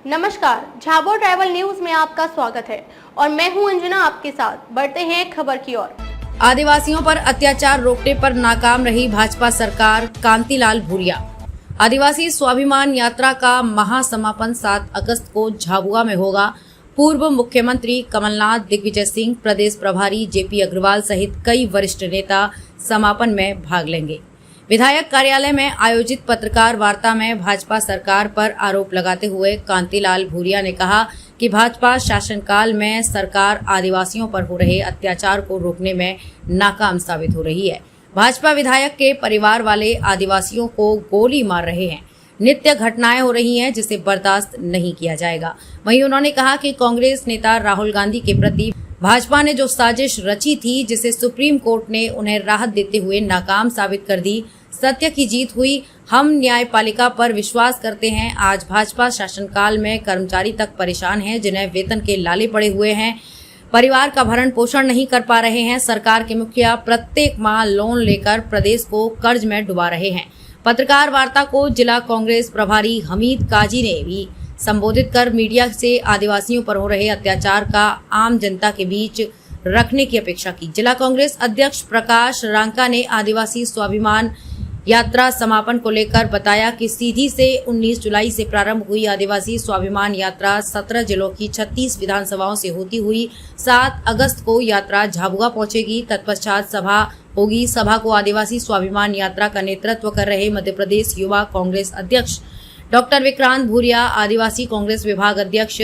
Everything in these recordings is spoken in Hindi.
नमस्कार, झाबुआ ट्रैवल न्यूज में आपका स्वागत है और मैं हूं अंजना आपके साथ। बढ़ते हैं खबर की ओर। आदिवासियों पर अत्याचार रोकने पर नाकाम रही भाजपा सरकार, कांतिलाल भूरिया। आदिवासी स्वाभिमान यात्रा का महासमापन 7 अगस्त को झाबुआ में होगा। पूर्व मुख्यमंत्री कमलनाथ, दिग्विजय सिंह, प्रदेश प्रभारी जेपी अग्रवाल सहित कई वरिष्ठ नेता समापन में भाग लेंगे। विधायक कार्यालय में आयोजित पत्रकार वार्ता में भाजपा सरकार पर आरोप लगाते हुए कांतिलाल भूरिया ने कहा कि भाजपा शासनकाल में सरकार आदिवासियों पर हो रहे अत्याचार को रोकने में नाकाम साबित हो रही है। भाजपा विधायक के परिवार वाले आदिवासियों को गोली मार रहे हैं। नित्य घटनाएं हो रही हैं जिसे बर्दाश्त नहीं किया जाएगा। वहीं उन्होंने कहा कि कांग्रेस नेता राहुल गांधी के प्रति भाजपा ने जो साजिश रची थी, जिसे सुप्रीम कोर्ट ने उन्हें राहत देते हुए नाकाम साबित कर दी, सत्य की जीत हुई। हम न्यायपालिका पर विश्वास करते हैं। आज भाजपा शासनकाल में कर्मचारी तक परेशान हैं, जिन्हें वेतन के लाले पड़े हुए हैं, परिवार का भरण पोषण नहीं कर पा रहे हैं। सरकार के मुखिया प्रत्येक माह लोन लेकर प्रदेश को कर्ज में डुबा रहे हैं। पत्रकार वार्ता को जिला कांग्रेस प्रभारी हमीद काजी ने भी संबोधित कर मीडिया से आदिवासियों पर हो रहे अत्याचार का आम जनता के बीच रखने की अपेक्षा की। जिला कांग्रेस अध्यक्ष प्रकाश रांका ने आदिवासी स्वाभिमान यात्रा समापन को लेकर बताया कि सीधी से 19 जुलाई से प्रारंभ हुई आदिवासी स्वाभिमान यात्रा 17 जिलों की 36 विधानसभाओं से होती हुई 7 अगस्त को यात्रा झाबुआ पहुंचेगी। तत्पश्चात सभा होगी। सभा को आदिवासी स्वाभिमान यात्रा का नेतृत्व कर रहे मध्य प्रदेश युवा कांग्रेस अध्यक्ष डॉक्टर विक्रांत भूरिया, आदिवासी कांग्रेस विभाग अध्यक्ष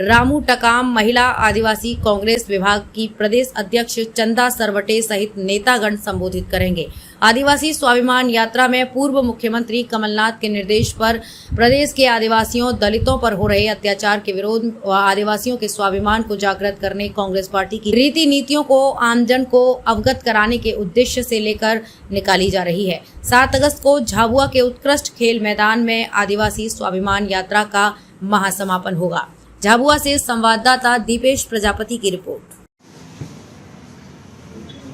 रामू टकाम, महिला आदिवासी कांग्रेस विभाग की प्रदेश अध्यक्ष चंदा सरवटे सहित नेतागण संबोधित करेंगे। आदिवासी स्वाभिमान यात्रा में पूर्व मुख्यमंत्री कमलनाथ के निर्देश पर प्रदेश के आदिवासियों, दलितों पर हो रहे अत्याचार के विरोध व आदिवासियों के स्वाभिमान को जागृत करने कांग्रेस पार्टी की रीति नीतियों को आमजन को अवगत कराने के उद्देश्य से लेकर निकाली जा रही है। 7 अगस्त को झाबुआ के उत्कृष्ट खेल मैदान में आदिवासी स्वाभिमान यात्रा का महासमापन होगा। झाबुआ से संवाददाता दीपेश प्रजापति की रिपोर्ट।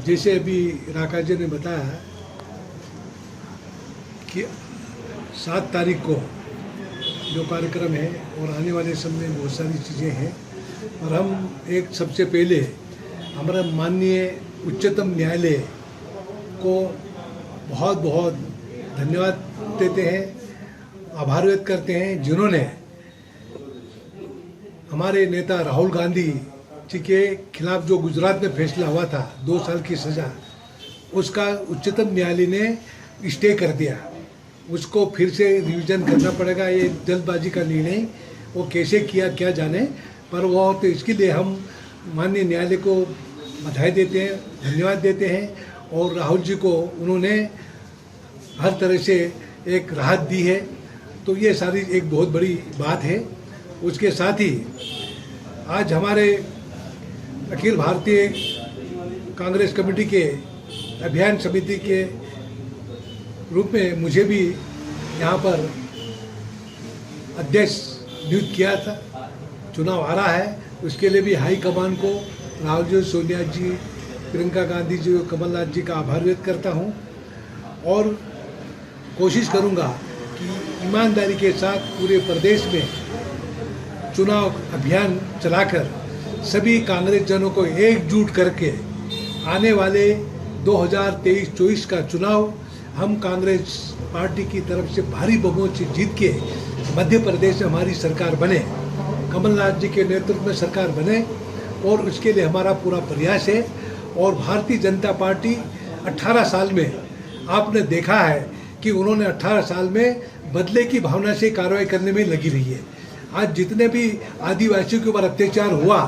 जैसे अभी राका जी ने बताया कि 7 तारीख को जो कार्यक्रम है और आने वाले समय में बहुत सारी चीज़ें हैं, और हम एक सबसे पहले हमारा माननीय उच्चतम न्यायालय को बहुत बहुत धन्यवाद देते हैं, आभार व्यक्त करते हैं, जिन्होंने हमारे नेता राहुल गांधी जी के खिलाफ जो गुजरात में फैसला हुआ था 2 साल की सज़ा, उसका उच्चतम न्यायालय ने स्टे कर दिया। उसको फिर से रिवीजन करना पड़ेगा। ये जल्दबाजी का निर्णय वो कैसे किया क्या जाने, पर वो तो इसके लिए हम माननीय न्यायालय को बधाई देते हैं, धन्यवाद देते हैं। और राहुल जी को उन्होंने हर तरह से एक राहत दी है, तो ये सारी एक बहुत बड़ी बात है। उसके साथ ही आज हमारे अखिल भारतीय कांग्रेस कमेटी के अभियान समिति के रूप में मुझे भी यहाँ पर अध्यक्ष नियुक्त किया था। चुनाव आ रहा है, उसके लिए भी हाई कमान को राहुल जी, सोनिया जी, प्रियंका गांधी जी और कमलनाथ जी का आभार व्यक्त करता हूँ, और कोशिश करूँगा कि ईमानदारी के साथ पूरे प्रदेश में चुनाव अभियान चलाकर सभी कांग्रेस जनों को एकजुट करके आने वाले 2023-24 का चुनाव हम कांग्रेस पार्टी की तरफ से भारी बहुमत से जीत के मध्य प्रदेश में हमारी सरकार बने, कमलनाथ जी के नेतृत्व में सरकार बने, और उसके लिए हमारा पूरा प्रयास है। और भारतीय जनता पार्टी 18 साल में आपने देखा है कि उन्होंने 18 साल में बदले की भावना से कार्रवाई करने में लगी रही है। आज जितने भी आदिवासियों के ऊपर अत्याचार हुआ,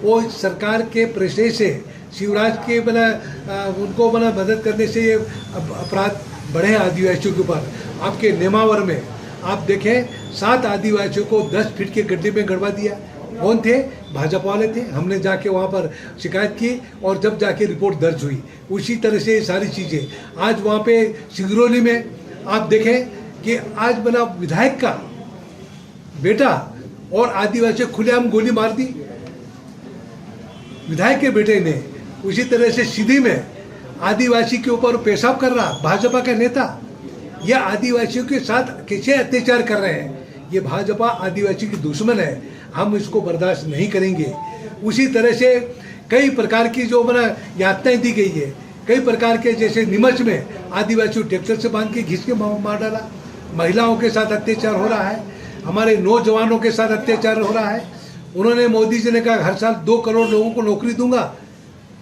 वो सरकार के प्रेशर से, शिवराज के उनको मदद करने से ये अपराध बढ़े आदिवासियों के ऊपर। आपके नेमावर में आप देखें 7 आदिवासियों को 10 फीट के गड्ढे में गड़वा दिया। कौन थे? भाजपा वाले थे। हमने जाके वहाँ पर शिकायत की और जब जाके रिपोर्ट दर्ज हुई, उसी तरह से सारी चीज़ें आज वहाँ पे सिंगरौली में आप देखें कि आज बना विधायक का बेटा और आदिवासी खुलेआम गोली मार दी विधायक के बेटे ने। उसी तरह से सीधी में आदिवासी के ऊपर पेशाब कर रहा भाजपा का नेता, यह आदिवासियों के साथ कैसे अत्याचार कर रहे हैं, ये भाजपा आदिवासी की दुश्मन है, हम इसको बर्दाश्त नहीं करेंगे। उसी तरह से कई प्रकार की जो यातनाएं दी गई है, कई प्रकार के, जैसे नीमच में आदिवासी ट्रैक्टर से बांध के घिस के मार डाला, महिलाओं के साथ अत्याचार हो रहा है, हमारे नौजवानों के साथ अत्याचार हो रहा है। उन्होंने, मोदी जी ने कहा हर साल 2 करोड़ लोगों को नौकरी दूंगा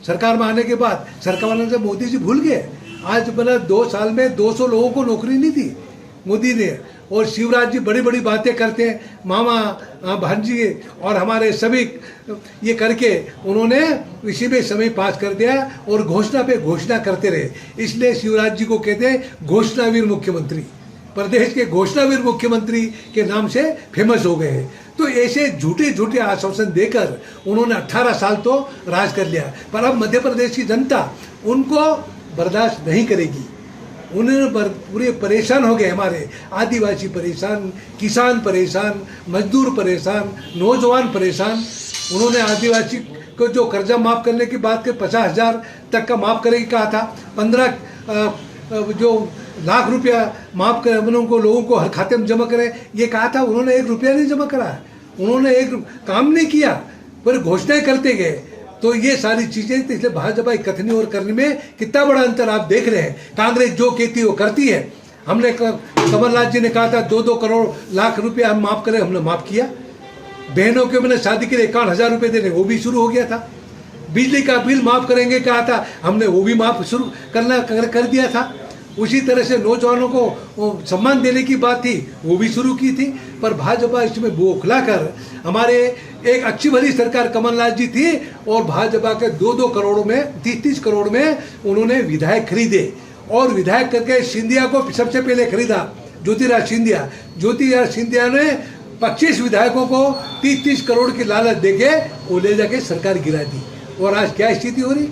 सरकार में आने के बाद। सरकार वालों से मोदी जी भूल गए। आज 2 साल में 200 लोगों को नौकरी नहीं दी मोदी ने। और शिवराज जी बड़ी बड़ी बातें करते हैं, मामा भांजी और हमारे सभी, ये करके उन्होंने इसी में समय पास कर दिया और घोषणा पे घोषणा करते रहे। इसलिए शिवराज जी को कहते हैं घोषणावीर मुख्यमंत्री, प्रदेश के घोषणावीर मुख्यमंत्री के नाम से फेमस हो गए हैं। तो ऐसे झूठे झूठे आश्वासन देकर उन्होंने 18 साल तो राज कर लिया, पर अब मध्य प्रदेश की जनता उनको बर्दाश्त नहीं करेगी। उन्होंने पूरे परेशान हो गए, हमारे आदिवासी परेशान, किसान परेशान, मजदूर परेशान, नौजवान परेशान। उन्होंने आदिवासी को जो कर्जा माफ़ करने की बात की, 50,000 तक का माफ़ करेगी कहा था, 15 जो लाख रुपया माफ़ कर उनको लोगों को हर खाते में जमा करें ये कहा था। उन्होंने 1 रुपया नहीं जमा करा, उन्होंने एक काम नहीं किया, पर घोषणाएं करते गए। तो ये सारी चीजें, तो इसलिए भाजपा की कथनी और करने में कितना बड़ा अंतर आप देख रहे हैं। कांग्रेस जो कहती है वो करती है। हमने कमलनाथ जी ने कहा था 2-2 करोड़ लाख रुपया हम माफ करें, हमने माफ किया। बहनों के मैंने शादी के लिए 51,000 रुपये देने, वो भी शुरू हो गया था। बिजली का बिल माफ करेंगे कहा था, हमने वो भी माफ शुरू करना कर दिया था। उसी तरह से नौजवानों को सम्मान देने की बात थी, वो भी शुरू की थी। पर भाजपा इसमें बौखला कर, हमारे एक अच्छी भली सरकार कमलनाथ जी थी और भाजपा के 2-2 करोड़ में, 30-30 करोड़ में उन्होंने विधायक खरीदे और विधायक करके सिंधिया को सबसे पहले खरीदा, ज्योतिराज सिंधिया ने 25 विधायकों को 30-30 करोड़ की लालच देके वो ले जाके सरकार गिरा दी। और आज क्या स्थिति हो रही।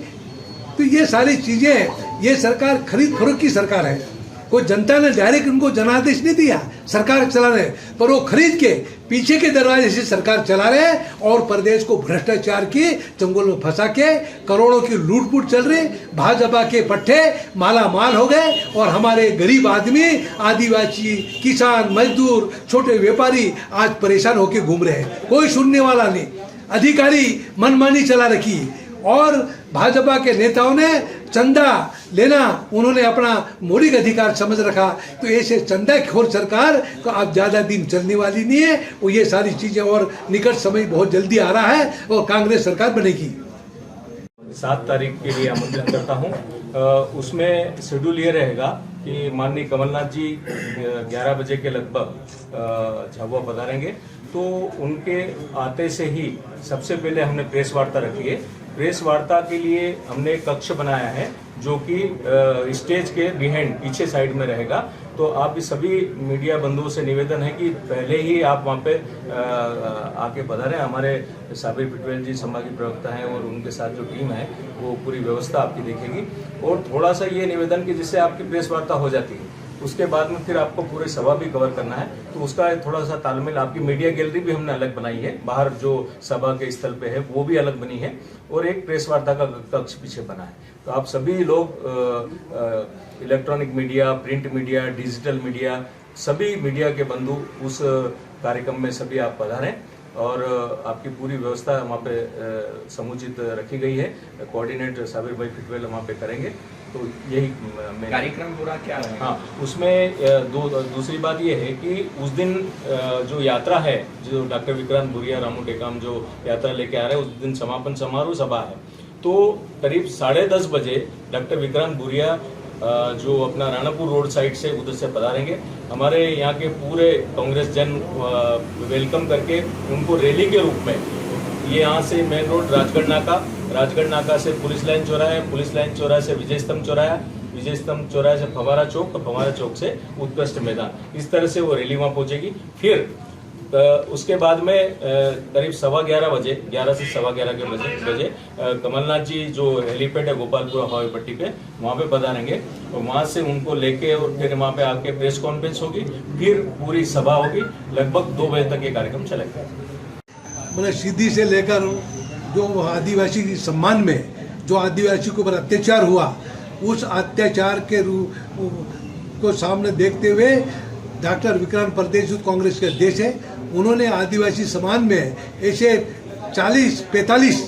तो ये सारी चीजें, ये सरकार खरीद फरोख्त की सरकार है। कोई जनता ने डायरेक्ट उनको जनादेश नहीं दिया सरकार चला रहे, पर वो खरीद के पीछे के दरवाजे से सरकार चला रहे और प्रदेश को भ्रष्टाचार की चंगुल में फंसा के करोड़ों की लूटपूट चल रही। भाजपा के पट्टे माला माल हो गए और हमारे गरीब आदमी, आदिवासी, किसान, मजदूर, छोटे व्यापारी आज परेशान होकर घूम रहे हैं। कोई सुनने वाला नहीं, अधिकारी मनमानी चला रखी और भाजपा के नेताओं ने चंदा लेना उन्होंने अपना मौलिक अधिकार समझ रखा। तो ऐसे चंदाखोर सरकार को अब ज़्यादा दिन चलने वाली नहीं है। वो ये सारी चीज़ें और निकट समय बहुत जल्दी आ रहा है और कांग्रेस सरकार बनेगी। 7 तारीख के लिए आमंत्रित करता हूँ। उसमें शेड्यूल ये रहेगा कि माननीय कमलनाथ जी 11 बजे के लगभग झाबुआ पधारेंगे। तो उनके आते से ही सबसे पहले हमने प्रेस वार्ता रखी है। प्रेस वार्ता के लिए हमने एक कक्ष बनाया है जो कि स्टेज के बिहाइंड पीछे साइड में रहेगा। तो आप भी सभी मीडिया बंधुओं से निवेदन है कि पहले ही आप वहाँ पे आके पधारें। हमारे साबिर पिटवेल जी संभागीय प्रवक्ता हैं और उनके साथ जो टीम है वो पूरी व्यवस्था आपकी देखेगी। और थोड़ा सा ये निवेदन कि जिससे आपकी प्रेस वार्ता हो जाती है, उसके बाद में फिर आपको पूरे सभा भी कवर करना है, तो उसका थोड़ा सा तालमेल, आपकी मीडिया गैलरी भी हमने अलग बनाई है, बाहर जो सभा के स्थल पे है वो भी अलग बनी है और एक प्रेस वार्ता का कक्ष पीछे बना है। तो आप सभी लोग electronic media, print media, digital media, सभी मीडिया के बंधु उस कार्यक्रम में सभी आप पधारें और आपकी पूरी व्यवस्था वहाँ पे समुचित रखी गई है। कोऑर्डिनेटर साबिर भाई पिटवेल वहाँ पे करेंगे। तो यही कार्यक्रम पूरा क्या है? हाँ, उसमें दूसरी बात ये है कि उस दिन जो यात्रा है, जो डॉक्टर विक्रांत भूरिया रामू टेकाम जो यात्रा लेके आ रहे हैं, उस दिन समापन समारोह सभा है। तो करीब 10:30 बजे डॉक्टर विक्रांत भूरिया जो अपना राणापुर रोड साइड से उधर से पधारेंगे। हमारे यहाँ के पूरे कांग्रेस जन वेलकम करके उनको रैली के रूप में ये यहाँ से मेन रोड राजगढ़ नाका से पुलिस लाइन चौराहे से विजय स्तंभ चौराहे से फवारा चौक और फवारा चौक से उत्कृष्ट मैदान, इस तरह से वो रैली वहाँ पहुँचेगी। फिर उसके बाद में करीब 11:15 बजे, 11 से 11:15 के बजे कमलनाथ जी जो हेलीपैड है गोपालपुर हवाई पट्टी पे, वहाँ पे पधारेंगे और वहाँ से उनको लेके और फिर वहाँ पे आके प्रेस कॉन्फ्रेंस होगी, फिर पूरी सभा होगी। लगभग 2 बजे तक ये कार्यक्रम चलेगा। मैंने सीधी से लेकर जो आदिवासी के सम्मान में जो आदिवासी के ऊपर अत्याचार हुआ, उस अत्याचार के रूप को सामने देखते हुए डॉक्टर विक्रांत प्रदेश यूथ कांग्रेस के अध्यक्ष है। उन्होंने आदिवासी समाज में ऐसे 40-45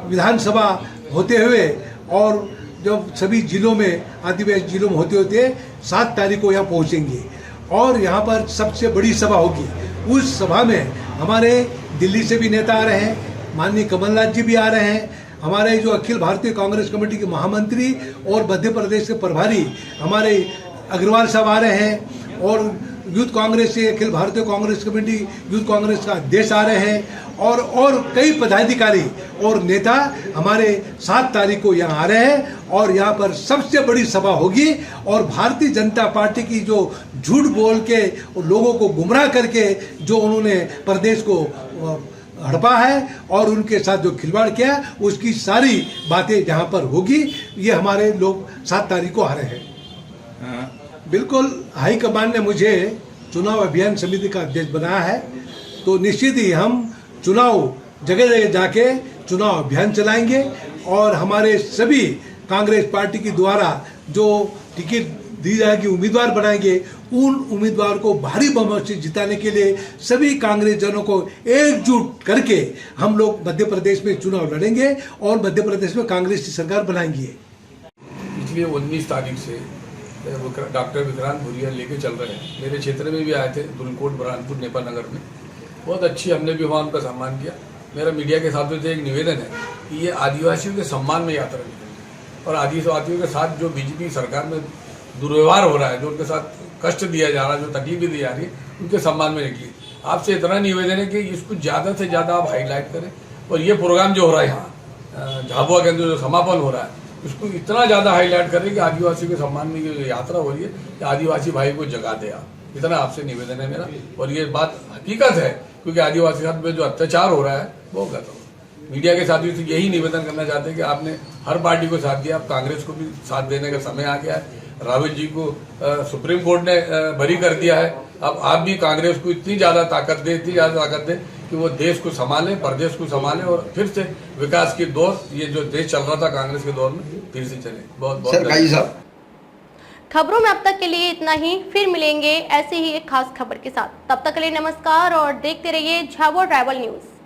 विधानसभा होते हुए और जब सभी जिलों में आदिवासी जिलों में होते होते 7 तारीख को यहाँ पहुँचेंगे और यहाँ पर सबसे बड़ी सभा होगी। उस सभा में हमारे दिल्ली से भी नेता आ रहे हैं, माननीय कमलनाथ जी भी आ रहे हैं, हमारे जो अखिल भारतीय कांग्रेस कमेटी के महामंत्री और मध्य प्रदेश के प्रभारी हमारे अग्रवाल साहब आ रहे हैं और यूथ कांग्रेस से अखिल भारतीय कांग्रेस कमेटी यूथ कांग्रेस का अध्यक्ष आ रहे हैं और कई पदाधिकारी और नेता हमारे 7 तारीख को यहाँ आ रहे हैं और यहाँ पर सबसे बड़ी सभा होगी। और भारतीय जनता पार्टी की जो झूठ बोल के लोगों को गुमराह करके जो उन्होंने प्रदेश को हड़पा है और उनके साथ जो खिलवाड़ किया उसकी सारी बातें यहाँ पर होगी। ये हमारे लोग 7 तारीख को आ रहे हैं। बिल्कुल हाईकमान ने मुझे चुनाव अभियान समिति का अध्यक्ष बनाया है, तो निश्चित ही हम चुनाव जगह जगह जाके चुनाव अभियान चलाएंगे और हमारे सभी कांग्रेस पार्टी के द्वारा जो टिकट दी जाएगी उम्मीदवार बनाएंगे, उन उम्मीदवार को भारी बहुमत से जिताने के लिए सभी कांग्रेस जनों को एकजुट करके हम लोग मध्य प्रदेश में चुनाव लड़ेंगे और मध्य प्रदेश में कांग्रेस की सरकार बनाएंगे। पिछले 19 तारीख से डॉक्टर विक्रांत भूरिया लेके चल रहे हैं। मेरे क्षेत्र में भी आए थे, दुलकोट, बुरहानपुर, नेपाल नगर में। बहुत अच्छी, हमने भी वहाँ उनका सम्मान किया। मेरा मीडिया के साथ से एक निवेदन है कि ये आदिवासियों के सम्मान में यात्रा निकलेगी और आदिवासियों के साथ जो बीजेपी सरकार में दुर्व्यवहार हो रहा है, जो उनके साथ कष्ट दिया जा रहा है, जो तकलीफ दी जा रही है, उनके सम्मान में निकली। आपसे इतना निवेदन है कि इसको ज़्यादा से ज़्यादा आप हाईलाइट करें और ये प्रोग्राम जो हो रहा है यहाँ झाबुआ के अंदर जो समापन हो रहा है उसको इतना ज़्यादा हाईलाइट करें कि आदिवासी के सम्मान में जो यात्रा हो रही है कि आदिवासी भाई को जगा दे आप। इतना आपसे निवेदन है मेरा और ये बात हकीकत है क्योंकि आदिवासी साथ में जो अत्याचार हो रहा है वो गलत हो। मीडिया के साथियों से यही निवेदन करना चाहते हैं कि आपने हर पार्टी को साथ दिया, अब कांग्रेस को भी साथ देने का समय आ गया है। राहुल जी को सुप्रीम कोर्ट ने बरी कर दिया है, अब आप भी कांग्रेस को इतनी ज़्यादा ताकत दें कि वो देश को संभालें, प्रदेश को संभालें और फिर से विकास की दौर, ये जो देश चल रहा था कांग्रेस के दौर में, फिर से चले। बहुत बहुत खबरों में अब तक के लिए इतना ही, फिर मिलेंगे ऐसे ही एक खास खबर के साथ। तब तक के लिए नमस्कार और देखते रहिए झाबुआ ट्राइबल न्यूज।